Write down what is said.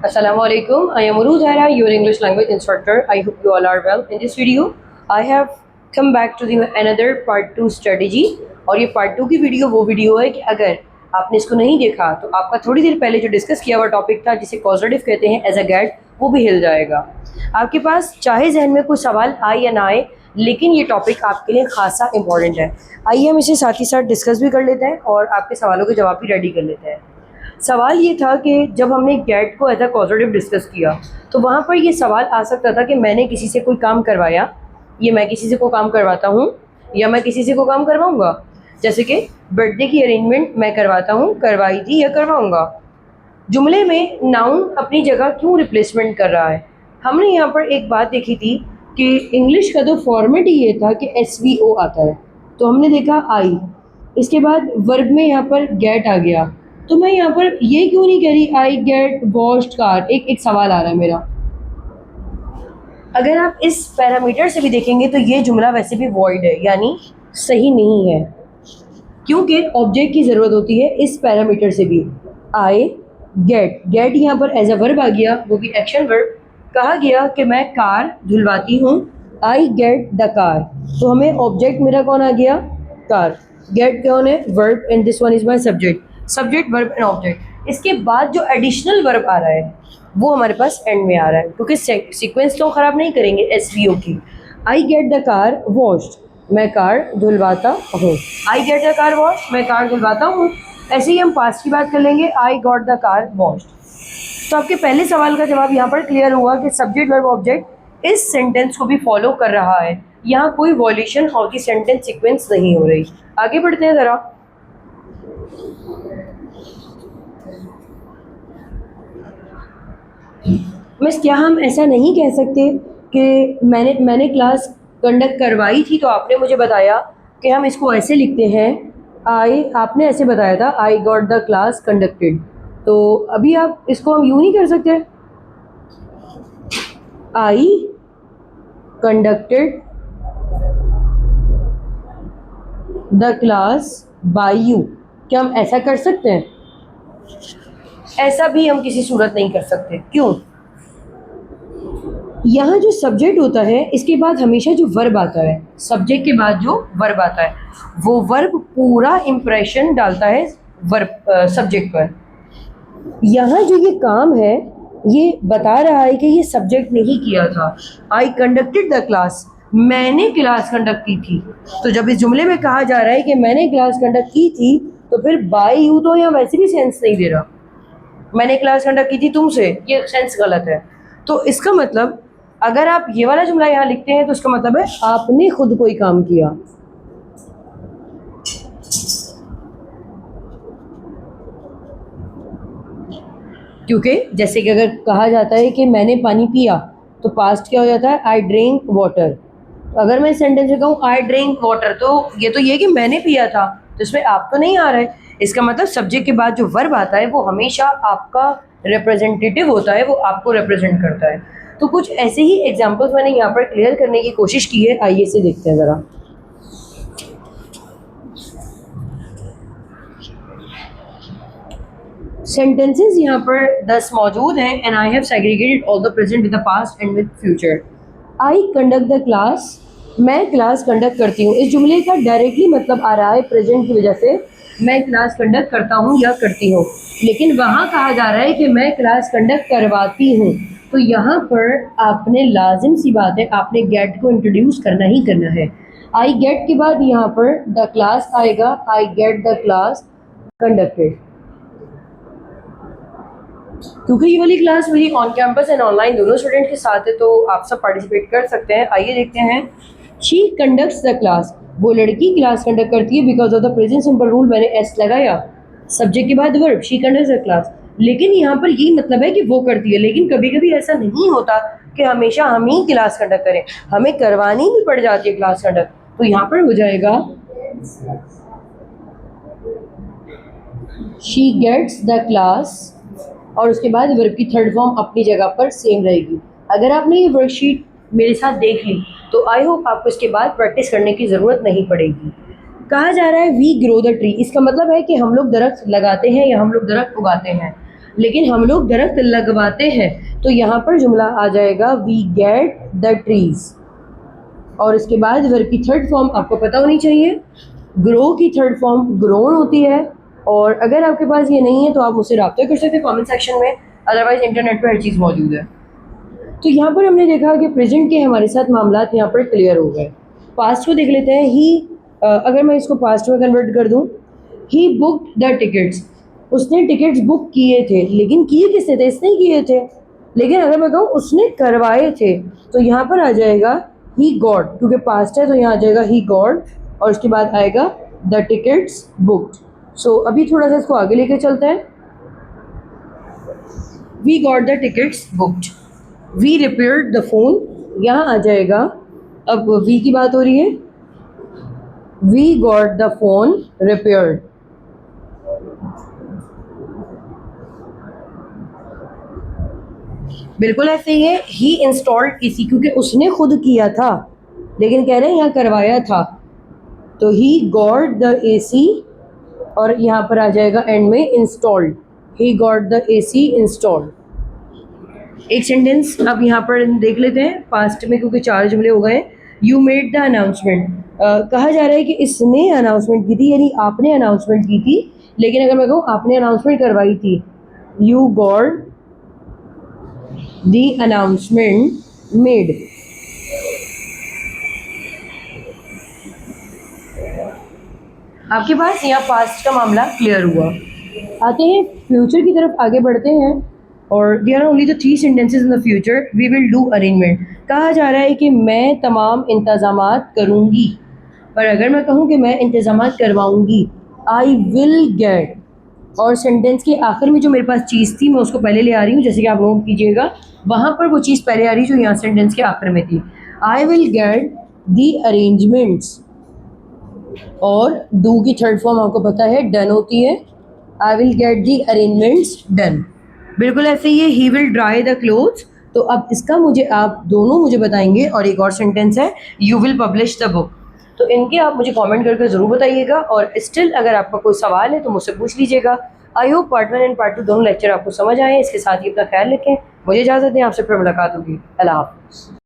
Assalamu alaikum. I am Uruj Zaira, your English language instructor. I hope you all are well. In this video, I have come back to the another part 2 strategy. और ये part 2 की video वो video है कि अगर आपने इसको नहीं देखा तो आपका थोड़ी देर पहले जो डिस्कस किया हुआ टॉपिक था जिसे कॉजेटिव कहते हैं एज अ गैट, वो भी हिल जाएगा। आपके पास चाहे जहन में कोई सवाल आए या ना आए, लेकिन ये टॉपिक आपके लिए खासा इंपॉर्टेंट है। आइए हम इसे साथ ही साथ डिस्कस भी कर लेते हैं और आपके सवालों के जवाब भी रेडी कर लेते हैं। सवाल ये था कि जब हमने गेट को एज अ कॉजेटिव डिस्कस किया तो वहाँ पर ये सवाल आ सकता था कि मैंने किसी से कोई काम करवाया, ये मैं किसी से कोई काम करवाता हूँ या मैं किसी से कोई काम करवाऊँगा। जैसे कि बर्थडे की अरेंजमेंट मैं करवाता हूँ, करवाई थी या करवाऊँगा। जुमले में नाउन अपनी जगह क्यों रिप्लेसमेंट कर रहा है। हमने यहाँ पर एक बात देखी थी कि इंग्लिश का तो फॉर्मेट ही ये था कि SVO आता है, तो हमने देखा आई, इसके बाद वर्ब में यहाँ पर गेट आ गया। तो मैं यहाँ पर ये क्यों नहीं कह रही आई गेट वॉश्ड कार। एक सवाल आ रहा है मेरा, अगर आप इस पैरामीटर से भी देखेंगे तो ये जुमला वैसे भी वॉइड है, यानी सही नहीं है, क्योंकि ऑब्जेक्ट की ज़रूरत होती है इस पैरामीटर से भी। आई गेट, गेट यहाँ पर एज अ वर्ब आ गया, वो भी एक्शन वर्ब। कहा गया कि मैं कार धुलवाती हूँ, आई गेट द कार, तो हमें ऑब्जेक्ट मेरा कौन आ गया, कार। गेट कौन है, verb, and this one is my subject. Subject verb and object. इसके बाद जो एडिशनल वर्ब आ रहा है वो हमारे पास एंड में आ रहा है, क्योंकि सीक्वेंस तो ख़राब नहीं करेंगे SVO की। I get the car washed, मैं कार धुलवाता हूँ। I get the car washed, मैं कार धुलवाता हूँ। ऐसे ही हम पास्ट की बात कर लेंगे, आई गॉट द कार वॉश्ड। तो आपके पहले सवाल का जवाब यहाँ पर क्लियर हुआ कि सब्जेक्ट वर्ब ऑब्जेक्ट इस सेंटेंस को भी फॉलो कर रहा है, यहाँ कोई violation of the sentence sequence नहीं हो रही। आगे बढ़ते हैं ज़रा। मिस, क्या हम ऐसा नहीं कह सकते कि मैंने क्लास कंडक्ट करवाई थी तो आपने मुझे बताया कि हम इसको ऐसे लिखते हैं, आपने ऐसे बताया था I got the class conducted, तो अभी आप इसको हम यूँ नहीं कर सकते, I conducted the class by you. क्या हम ऐसा कर सकते हैं? ऐसा भी हम किसी सूरत नहीं कर सकते। क्यों? यहाँ जो सब्जेक्ट होता है इसके बाद हमेशा जो वर्ब आता है, सब्जेक्ट के बाद जो वर्ब आता है वो वर्ब पूरा इम्प्रेशन डालता है वर्ब सब्जेक्ट पर। यहाँ जो ये काम है ये बता रहा है कि ये सब्जेक्ट ने ही किया था। आई कंडक्टेड द क्लास, मैंने क्लास कंडक्ट की थी। तो जब इस जुमले में कहा जा रहा है कि मैंने क्लास कंडक्ट की थी, तो फिर बाय यू तो यहाँ वैसे भी सेंस नहीं दे रहा। मैंने क्लास कंडक्ट की थी तुमसे, ये सेंस गलत है। तो इसका मतलब अगर आप ये वाला जुमला यहाँ लिखते हैं तो इसका मतलब है आपने खुद कोई काम किया। क्योंकि जैसे कि अगर कहा जाता है कि मैंने पानी पिया, तो पास्ट क्या हो जाता है, आई ड्रिंक वाटर। अगर मैं सेंटेंस में कहूँ आई ड्रिंक वाटर, तो ये कि मैंने पिया था, तो इसमें आप तो नहीं आ रहा है। इसका मतलब सब्जेक्ट के बाद जो वर्ब आता है वो हमेशा आपका रिप्रेजेंटेटिव होता है, वो आपको रिप्रेजेंट करता है। तो कुछ ऐसे ही एग्जाम्पल्स मैंने यहाँ पर क्लियर करने की कोशिश की है, आइए से देखते हैं ज़रा। सेंटेंसेस यहाँ पर 10 मौजूद हैं and I have segregated all the present with the past and with future. I conduct the class, मैं क्लास कंडक्ट करती हूँ। इस जुमले का डायरेक्टली मतलब आ रहा है प्रेजेंट की वजह से, मैं क्लास कंडक्ट करता हूँ या करती हूँ, लेकिन वहाँ कहा जा रहा है कि मैं क्लास कंडक्ट करवाती हूँ। तो यहाँ पर आपने लाजिम सी बात है, आपने गेट को इंट्रोड्यूस करना ही करना है। आई गेट के बाद यहाँ पर द क्लास आएगा, I get the class conducted. क्योंकि ये वाली क्लास मेरी ऑन कैंपस एंड ऑनलाइन दोनों स्टूडेंट के साथ है, तो आप सब पार्टिसिपेट कर सकते हैं। आइए देखते हैं। शी कंडक्ट्स द क्लास, वो लड़की क्लास कंडक्ट करती है because of the present simple rule, मैंने एस लगाया, सब्जेक्ट के बाद verb, she conducts the class. लेकिन यहाँ पर यही मतलब है कि वो करती है, लेकिन कभी कभी ऐसा नहीं होता कि हमेशा हम ही क्लास कंडक्ट करें, हमें करवानी भी पड़ जाती है क्लास कंडक्ट। तो यहाँ पर हो जाएगा शी गेट्स द क्लास, और उसके बाद वर्ब की थर्ड फॉर्म अपनी जगह पर सेम रहेगी। अगर आपने ये वर्कशीट मेरे साथ देख ली तो आई होप आपको इसके बाद प्रैक्टिस करने की ज़रूरत नहीं पड़ेगी। कहा जा रहा है वी ग्रो द ट्री, इसका मतलब है कि हम लोग दरख्त लगाते हैं या हम लोग दरख्त उगाते हैं। लेकिन हम लोग दरख्त लगवाते हैं, तो यहाँ पर जुमला आ जाएगा वी गेट द ट्रीज। और इसके बाद वर्ब की थर्ड फॉर्म आपको पता होनी चाहिए, ग्रो की थर्ड फॉर्म ग्रोन होती है। और अगर आपके पास ये नहीं है तो आप मुझसे रब्ता कर सकते हैं कमेंट सेक्शन में, अदरवाइज इंटरनेट पर हर चीज़ मौजूद है। तो यहाँ पर हमने देखा कि प्रेजेंट के हमारे साथ मामलात यहाँ पर क्लियर हो गए। पास्ट को देख लेते हैं। ही अगर मैं इसको पास्ट में कन्वर्ट कर दूँ, ही बुकड द टिकट्स, उसने टिकट्स बुक किए थे, लेकिन किए किसने थे? इसने ही किए थे। लेकिन अगर मैं कहूँ उसने करवाए थे, तो यहाँ पर आ जाएगा ही गॉट, क्योंकि पास्ट है तो यहाँ आ जाएगा ही गॉट और उसके बाद आएगा द टिकट्स बुकड। सो अभी थोड़ा सा इसको आगे लेके चलते हैं। We got the tickets booked, we repaired the phone, यहाँ आ जाएगा, अब वी की बात हो रही है, we got the phone repaired. बिल्कुल ऐसे ही है, ही इंस्टॉल्ड एसी, क्योंकि उसने खुद किया था, लेकिन कह रहे हैं यहाँ करवाया था, तो ही गॉट द एसी और यहाँ पर आ जाएगा एंड में installed, he got the AC installed. एक सेंटेंस अब यहाँ पर देख लेते हैं पास्ट में, क्योंकि 4 जुमले हो गए। यू मेड द अनाउंसमेंट, कहा जा रहा है कि इसने अनाउंसमेंट की थी, यानी आपने अनाउंसमेंट की थी। लेकिन अगर मैं कहूँ आपने अनाउंसमेंट करवाई थी, you got the announcement made. आपके पास यहाँ पास्ट का मामला क्लियर हुआ। आते हैं फ्यूचर की तरफ, आगे बढ़ते हैं। और there are only the 3 sentences in the future. We will do arrangement, कहा जा रहा है कि मैं तमाम इंतजामात करूँगी। पर अगर मैं कहूँ कि मैं इंतजामात करवाऊँगी, आई विल गेट, और सेंटेंस के आखिर में जो मेरे पास चीज़ थी मैं उसको पहले ले आ रही हूँ, जैसे कि आप नोट कीजिएगा, वहाँ पर वो चीज़ पहले आ रही जो यहाँ सेंटेंस के आखिर में थी। I will get the arrangements, और डू की थर्ड फॉर्म आपको पता है डन होती है। I will get the arrangements done. बिल्कुल ऐसे ही है, he will dry the clothes. तो अब इसका मुझे आप दोनों मुझे बताएंगे। और एक और सेंटेंस है, you will publish the book. तो इनके आप मुझे कमेंट करके ज़रूर बताइएगा। और स्टिल अगर आपका कोई सवाल है तो मुझसे पूछ लीजिएगा। I hope part 1 and part 2 दोनों लेक्चर आपको समझ आए। इसके साथ ही अपना ख्याल रखें। मुझे इजाज़त दें, आपसे फिर मुलाकात होगी। अल्लाह हाफ़िज़।